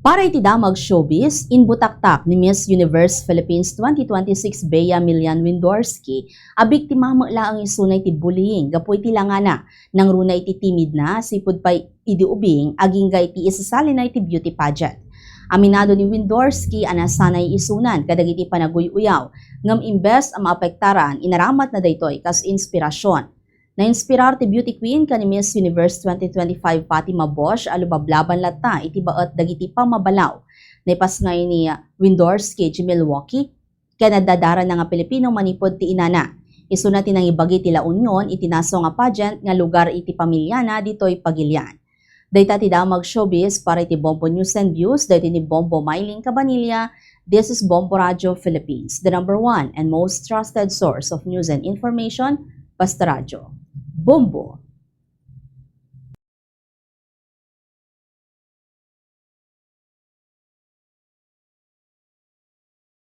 Para iti damag showbiz, inbutaktak ni Miss Universe Philippines 2026 Bea Milian Windorski, a biktima mala ang isunay ti bullying, gapoy ti langana, nang runa iti timid na, sipud pay idiubing, aging ga iti isasali na iti beauty pageant. Aminado ni Windorski, anasanay isunan, kadagiti panaguy-uyaw, ngam imbes ang maapektaran, inaramat na daytoy kas inspirasyon. Na-inspirar ti beauty queen ka ni Miss Universe 2025 Fatima Bosch alubablaban latta iti baet dagiti pamabalaw. Naipas ngay ni Windorski ti Milwaukee, kaya nadadara na nga Pilipino manipod ti inana. Isu na tinang ibagi ti La Union itinaso nga pageant nga lugar iti pamilyana ditoy Pagilian. Dayta ti damag showbiz para iti Bombo News and Views, dayta ni Bombo Mylene Cabanilla. This is Bombo Radio Philippines, the #1 and most trusted source of news and information, basta radyo. Bombo!